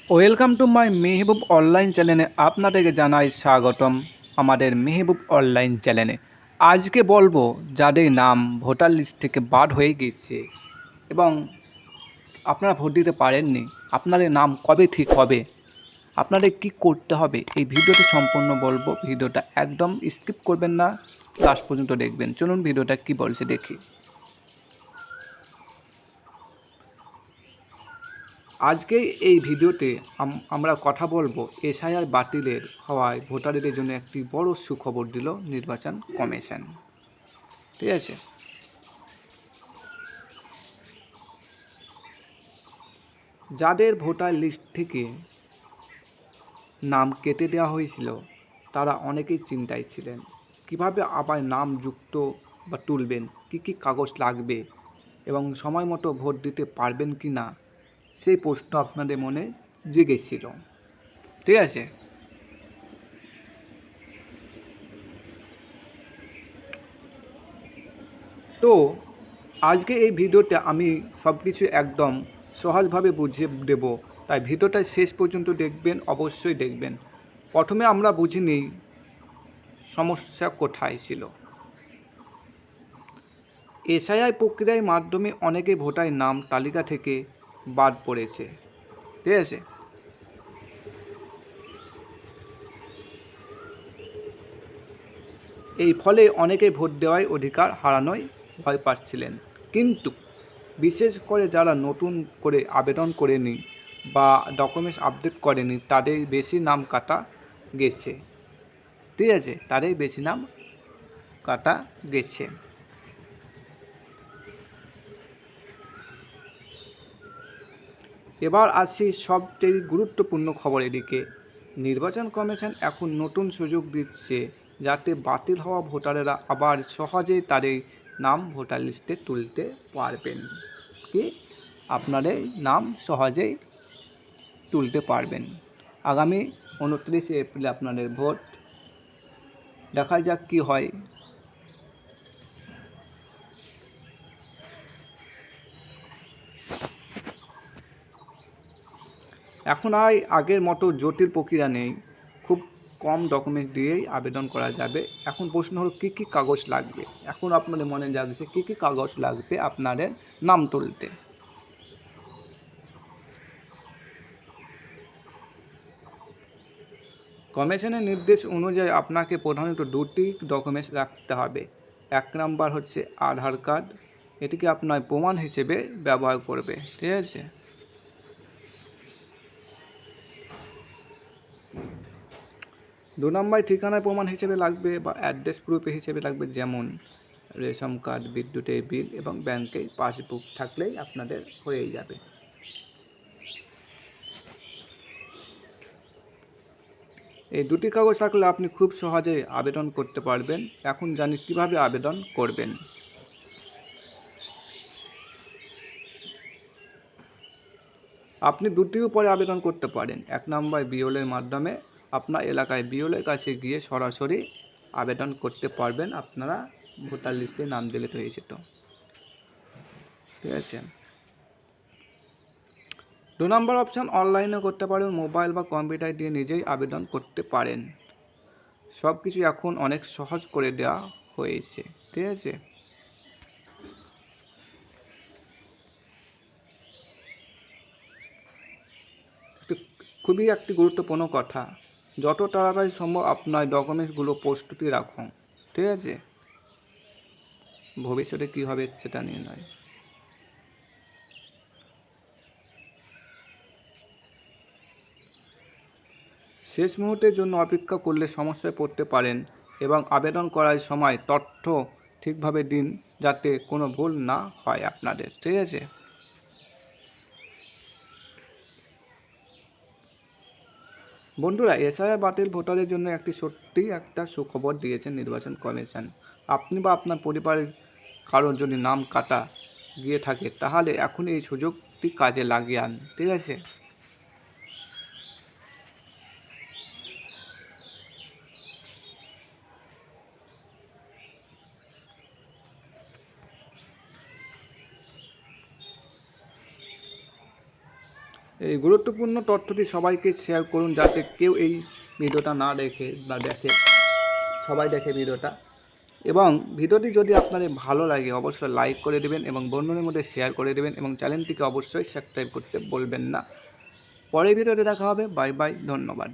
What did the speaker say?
Welcome to my Mehboob online চ্যানেলে আপনাদেরকে জানাই স্বাগতম। আমাদের মেহবুব অনলাইন চ্যানেলে আজকে বলবো যাদের নাম ভোটার লিস্ট থেকে বাদ হয়ে গেছে এবং আপনারা ভোট দিতে পারেননি, আপনাদের নাম কবে ঠিক হবে, আপনাদের কি করতে হবে, এই ভিডিওটি সম্পূর্ণ বলবো। ভিডিওটা একদম স্কিপ করবেন না, লাস্ট পর্যন্ত দেখবেন। চলুন ভিডিওটা কি বলছে দেখি। আজকে এই ভিডিওতে আমরা কথা বলবো এসআইআর বাতিলের হওয়ায় ভোটারদের জন্য একটি বড় সুখবর দিল নির্বাচন কমিশন। ঠিক আছে, যাদের ভোটার লিস্ট থেকে নাম কেটে দেওয়া হয়েছিল তারা অনেকেই চিন্তায় ছিলেন কিভাবে আবার নাম যুক্ত বা তুলবেন, কী কী কাগজ লাগবে এবং সময় মতো ভোট দিতে পারবেন কি না, সেই প্রশ্ন আপনাদের মনে জেগেছিল। ঠিক আছে, তো আজকে এই ভিডিওতে আমি সব কিছু একদম সহজভাবে বুঝিয়ে দেব, তাই ভিডিওটা শেষ পর্যন্ত দেখবেন, অবশ্যই দেখবেন। প্রথমে আমরা বুঝে নিই সমস্যা কোথায় ছিল। এসআইআর প্রক্রিয়ার মাধ্যমে অনেকে ভোটার নাম তালিকা থেকে বাদ পড়েছে। ঠিক আছে, এই ফলে অনেকে ভোট দেওয়ার অধিকার হারানোয় ভয় পাচ্ছিলেন। কিন্তু বিশেষ করে যারা নতুন করে আবেদন করেনি বা ডকুমেন্টস আপডেট করেনি তাদের বেশি নাম কাটা গেছে। ঠিক আছে, তাদের বেশি নাম কাটা গেছে। এবার আসছি সবচেয়ে গুরুত্বপূর্ণ খবরের দিকে। নির্বাচন কমিশন এখন নতুন সুযোগ দিচ্ছে যাতে বাতিল হওয়া ভোটারেরা আবার সহজেই তাদের নাম ভোটার লিস্টে তুলতে পারবেন। কি আপনাদের নাম সহজেই তুলতে পারবেন। আগামী 29 এপ্রিল আপনাদের ভোট, দেখা যাক কি হয়। এখন আর আগের মতো জটিল প্রক্রিয়া নেই, খুব কম ডকুমেন্ট দিয়েই আবেদন করা যাবে। এখন প্রশ্ন হলো কী কী কাগজ লাগবে। এখন আপনাদের মনে জাগছে কী কী কাগজ লাগবে আপনাদের নাম তুলতে। কমিশনের নির্দেশ অনুযায়ী আপনাকে প্রধানত দুটি ডকুমেন্টস রাখতে হবে। এক নাম্বার হচ্ছে আধার কার্ড, এটিকে আপনার প্রমাণ হিসেবে ব্যবহার করবে। ঠিক আছে, দু নম্বর ঠিকানার প্রমাণ হিসেবে লাগবে বা অ্যাড্রেস প্রুফ হিসেবে লাগবে, যেমন রেশন কার্ড, বিদ্যুতের বিল এবং ব্যাংকের পাসবুক থাকলেই আপনাদের হয়ে যাবে। এই দুটি কাগজ থাকলে আপনি খুব সহজেই আবেদন করতে পারবেন। এখন জানি কিভাবে আবেদন করবেন। আপনি দুটি উপায়ে আবেদন করতে পারেন। এক নম্বর বিওলের মাধ্যমে আপনার এলাকায় বিওলের কাছে গিয়ে সরাসরি আবেদন করতে পারবেন, আপনারা ভোটার লিস্টে নাম দিলে হয়েছে তো। ঠিক আছে, দু নম্বর অপশান অনলাইনে করতে পারেন, মোবাইল বা কম্পিউটার দিয়ে নিজেই আবেদন করতে পারেন। সব কিছু এখন অনেক সহজ করে দেওয়া হয়েছে। ঠিক আছে, খুবই একটি গুরুত্বপূর্ণ কথা, যত তাড়াতাড়ি সম্ভব আপনার ডকুমেন্টসগুলো প্রস্তুতি রাখুন। ঠিক আছে, ভবিষ্যতে কী হবে সেটা নিয়ে নয়। শেষ মুহূর্তের জন্য অপেক্ষা করলে সমস্যায় পড়তে পারেন এবং আবেদন করার সময় তথ্য ঠিকভাবে দিন যাতে কোনো ভুল না হয় আপনাদের। ঠিক আছে, বন্ধুরা, এসআইআর বাতিল ভোটারের জন্য সত্যি একটা সুখবর দিয়েছেন নির্বাচন কমিশন। আপনি বা আপনার পরিবারের কারোর যদি নাম কাটা গিয়ে থাকে তাহলে এখন এই সুযোগটি কাজে লাগিয়ে আন। ঠিক আছে, এই গুরুত্বপূর্ণ তথ্যটি সবাইকে শেয়ার করুন, যাতে কেউ এই ভিডিওটা না দেখে বা দেখে, সবাই দেখে ভিডিওটা। এবং ভিডিওটি যদি আপনাদের ভালো লাগে অবশ্যই লাইক করে দেবেন এবং বন্ধুদের মধ্যে শেয়ার করে দেবেন এবং চ্যানেলটিকে অবশ্যই সাবস্ক্রাইব করতে বলবেন না। পরের ভিডিওতে দেখা হবে। বাই বাই, ধন্যবাদ।